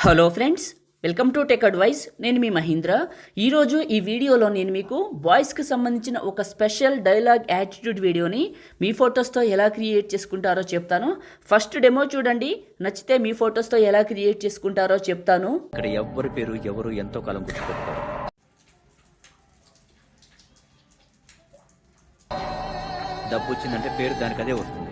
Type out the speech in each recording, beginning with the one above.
Hello friends, welcome to tech advice. నేను మీ మహీంద్ర. ఈరోజు ఈ వీడియోలో నేను మీకు వాయిస్కి సంబంధించిన ఒక స్పెషల్ డైలాగ్ యాటిట్యూడ్ వీడియోని మీ ఫొటోస్తో ఎలా క్రియేట్ చేసుకుంటారో చెప్తాను. ఫస్ట్ డెమో చూడండి, నచ్చితే మీ ఫొటోస్తో ఎలా క్రియేట్ చేసుకుంటారో చెప్తాను. ఇక్కడ ఎవరి పేరు ఎవరు ఎంతో కాలం గుర్తుపెడతారు. డబ్బు వచ్చిందంటే పేరు దానికి అదే వస్తుంది.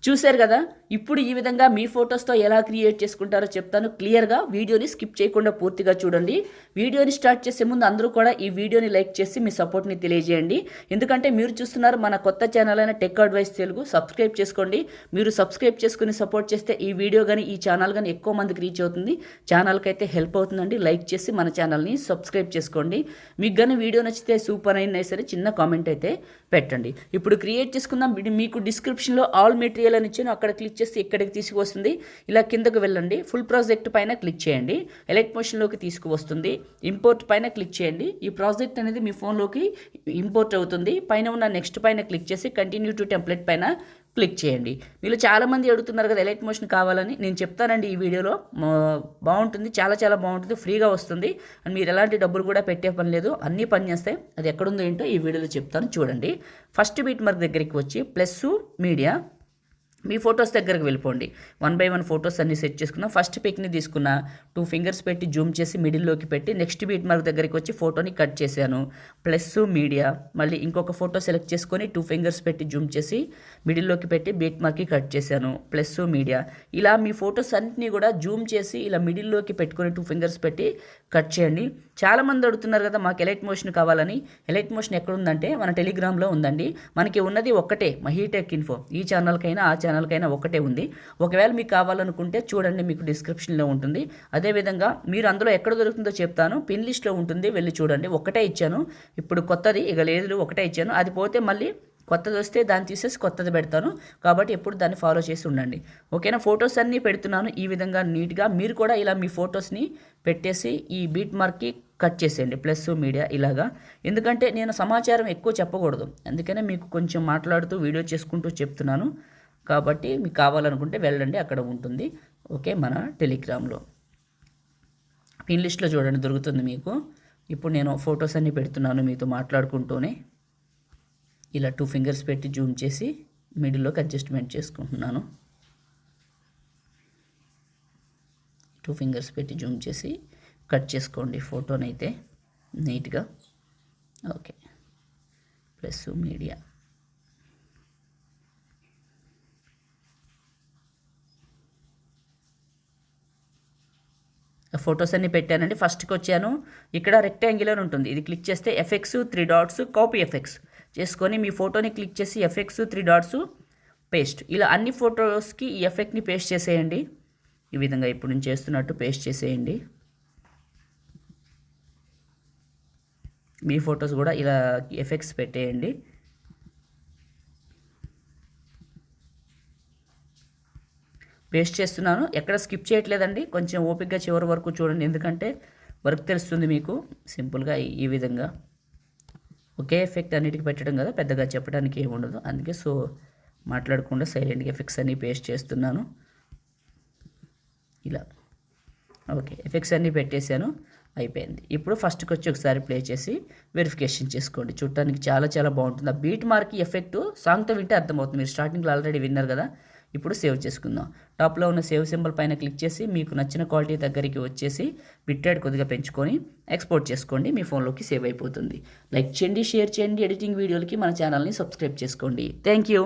చూశారు కదా, ఇప్పుడు ఈ విధంగా మీ ఫొటోస్తో ఎలా క్రియేట్ చేసుకుంటారో చెప్తాను. క్లియర్గా వీడియోని స్కిప్ చేయకుండా పూర్తిగా చూడండి. వీడియోని స్టార్ట్ చేసే ముందు అందరూ కూడా ఈ వీడియోని లైక్ చేసి మీ సపోర్ట్ని తెలియజేయండి. ఎందుకంటే మీరు చూస్తున్నారు మన కొత్త ఛానల్ అయిన టెక్ అడ్వైస్ తెలుగు. సబ్స్క్రైబ్ చేసుకోండి. మీరు సబ్స్క్రైబ్ చేసుకుని సపోర్ట్ చేస్తే ఈ వీడియో కానీ ఈ ఛానల్ కానీ ఎక్కువ మందికి రీచ్ అవుతుంది. ఛానల్కి అయితే హెల్ప్ అవుతుందండి. లైక్ చేసి మన ఛానల్ని సబ్స్క్రైబ్ చేసుకోండి. మీకు కానీ వీడియో నచ్చితే సూపర్ అయినా సరే చిన్న కామెంట్ అయితే పెట్టండి. ఇప్పుడు క్రియేట్ చేసుకుందాం. మీకు డిస్క్రిప్షన్లో ఆల్ మెటీరియల్ అని ఇచ్చాను, అక్కడ క్లిక్ చేసి ఇక్కడికి తీసుకువస్తుంది. ఇలా కిందకు వెళ్ళండి, ఫుల్ ప్రాజెక్ట్ పైన క్లిక్ చేయండి, ఎలైట్ మోషన్లోకి తీసుకువస్తుంది. ఇంపోర్ట్ పైన క్లిక్ చేయండి. ఈ ప్రాజెక్ట్ అనేది మీ ఫోన్లోకి ఇంపోర్ట్ అవుతుంది. పైన ఉన్న నెక్స్ట్ పైన క్లిక్ చేసి కంటిన్యూ టు టెంప్లెట్ పైన క్లిక్ చేయండి. మీరు చాలామంది అడుగుతున్నారు కదా ఎలైట్ మోషన్ కావాలని. నేను చెప్తానండి ఈ వీడియోలో. బాగుంటుంది, చాలా చాలా బాగుంటుంది, ఫ్రీగా వస్తుంది. అండ్ మీరు ఎలాంటి డబ్బులు కూడా పెట్టే పని లేదు, అన్నీ పని చేస్తాయి. అది ఎక్కడుందో ఏంటో ఈ వీడియోలో చెప్తాను, చూడండి. ఫస్ట్ బీట్ మార్క్ దగ్గరికి వచ్చి ప్లస్ మీడియా, మీ ఫొటోస్ దగ్గరికి వెళ్ళిపోండి. 1 by 1 ఫొటోస్ అన్ని సెట్ చేసుకున్నాం. ఫస్ట్ పిక్ని తీసుకున్న 2 ఫింగర్స్ పెట్టి జూమ్ చేసి మిడిల్లోకి పెట్టి నెక్స్ట్ బీట్ మార్క్ దగ్గరికి వచ్చి ఫోటోని కట్ చేశాను. ప్లస్ మీడియా, మళ్ళీ ఇంకొక ఫోటో సెలెక్ట్ చేసుకొని 2 ఫింగర్స్ పెట్టి జూమ్ చేసి మిడిల్లోకి పెట్టి బీట్ మార్క్కి కట్ చేశాను. Plus media. ఇలా మీ ఫొటోస్ అన్నింటినీ కూడా జూమ్ చేసి ఇలా మిడిల్లోకి పెట్టుకొని 2 ఫింగర్స్ పెట్టి కట్ చేయండి. చాలామంది అడుగుతున్నారు కదా మాకు ఎలైట్ మోషన్ కావాలని. ఎలైట్ మోషన్ ఎక్కడుందంటే మన టెలిగ్రామ్లో ఉందండి. మనకి ఉన్నది ఒక్కటే, మహీటెక్ ఇన్ఫో. ఈ ఛానల్కైనా ఆ ఛానల్కైనా ఒకటే ఉంది. ఒకవేళ మీకు కావాలనుకుంటే చూడండి, మీకు డిస్క్రిప్షన్లో ఉంటుంది. అదేవిధంగా మీరు అందులో ఎక్కడ దొరుకుతుందో చెప్తాను, పిన్ లిస్ట్లో ఉంటుంది, వెళ్ళి చూడండి. ఒకటే ఇచ్చాను, ఇప్పుడు కొత్తది ఇక లేదు, ఒకటే ఇచ్చాను. అది పోతే మళ్ళీ కొత్తది వస్తే దాన్ని తీసేసి కొత్తది పెడతాను. కాబట్టి ఎప్పుడు దాన్ని ఫాలో చేసి ఉండండి, ఓకేనా. ఫొటోస్ అన్నీ పెడుతున్నాను ఈ విధంగా నీట్గా. మీరు కూడా ఇలా మీ ఫొటోస్ని పెట్టేసి ఈ బీట్ మార్క్కి కట్ చేసేయండి, ప్లస్ మీడియా ఇలాగా. ఎందుకంటే నేను సమాచారం ఎక్కువ చెప్పకూడదు, అందుకనే మీకు కొంచెం మాట్లాడుతూ వీడియో చేసుకుంటూ చెప్తున్నాను. కాబట్టి మీకు కావాలనుకుంటే వెళ్ళండి, అక్కడ ఉంటుంది, ఓకే. మన టెలిగ్రామ్లో పిన్ లిస్ట్లో చూడండి, దొరుకుతుంది మీకు. ఇప్పుడు నేను ఫొటోస్ అన్నీ పెడుతున్నాను మీతో మాట్లాడుకుంటూనే. ఇలా 2 ఫింగర్స్ పెట్టి జూమ్ చేసి మిడిల్లోకి అడ్జస్ట్మెంట్ చేసుకుంటున్నాను. 2 ఫింగర్స్ పెట్టి జూమ్ చేసి కట్ చేసుకోండి ఫోటోనైతే నీట్గా, ఓకే. ప్లస్ మీడియా, ఫొటోస్ అన్నీ పెట్టానండి. ఫస్ట్కి వచ్చాను, ఇక్కడ రెక్టాంగిల్ అని ఉంటుంది, ఇది క్లిక్ చేస్తే ఎఫెక్ట్స్ 3 డాట్స్, కాపీ ఎఫెక్ట్స్ చేసుకొని మీ ఫోటోని క్లిక్ చేసి ఎఫెక్ట్స్ 3 డాట్స్ పేస్ట్. ఇలా అన్ని ఫొటోస్కి ఈ ఎఫెక్ట్ని పేస్ట్ చేసేయండి. ఈ విధంగా ఇప్పుడు నేను చేస్తున్నట్టు పేస్ట్ చేసేయండి. మీ ఫొటోస్ కూడా ఇలా ఎఫెక్ట్స్ పెట్టేయండి. పేస్ట్ చేస్తున్నాను, ఎక్కడ స్కిప్ చేయట్లేదండి. కొంచెం ఓపికగా చివరి వరకు చూడండి, ఎందుకంటే వర్క్ తెలుస్తుంది మీకు. సింపుల్గా ఈ విధంగా ఒకే ఎఫెక్ట్ అన్నిటికీ పెట్టడం కదా, పెద్దగా చెప్పడానికి ఏమి ఉండదు. అందుకే మాట్లాడకుండా సైలెంట్గా ఎఫెక్ట్స్ అన్నీ పేస్ట్ చేస్తున్నాను ఇలా, ఓకే. ఎఫెక్ట్స్ అన్నీ పెట్టేశాను, అయిపోయింది. ఇప్పుడు ఫస్ట్కి వచ్చి ఒకసారి ప్లే చేసి వెరిఫికేషన్ చేసుకోండి. చూడటానికి చాలా చాలా బాగుంటుంది. ఆ బీట్ మార్క్ ఎఫెక్ట్ సాంగ్తో వింటే అర్థమవుతుంది. మీరు స్టార్టింగ్లో ఆల్రెడీ విన్నారు కదా. ఇప్పుడు సేవ్ చేసుకుందాం. టాప్లో ఉన్న సేవ్ సింబల్ పైన క్లిక్ చేసి మీకు నచ్చిన క్వాలిటీ దగ్గరికి వచ్చేసి బిట్రేట్ కొద్దిగా పెంచుకొని ఎక్స్పోర్ట్ చేసుకోండి. మీ ఫోన్లోకి సేవ్ అయిపోతుంది. లైక్ చేయండి, షేర్ చేయండి. ఎడిటింగ్ వీడియోలకి మన ఛానల్ని సబ్స్క్రైబ్ చేసుకోండి. Thank you.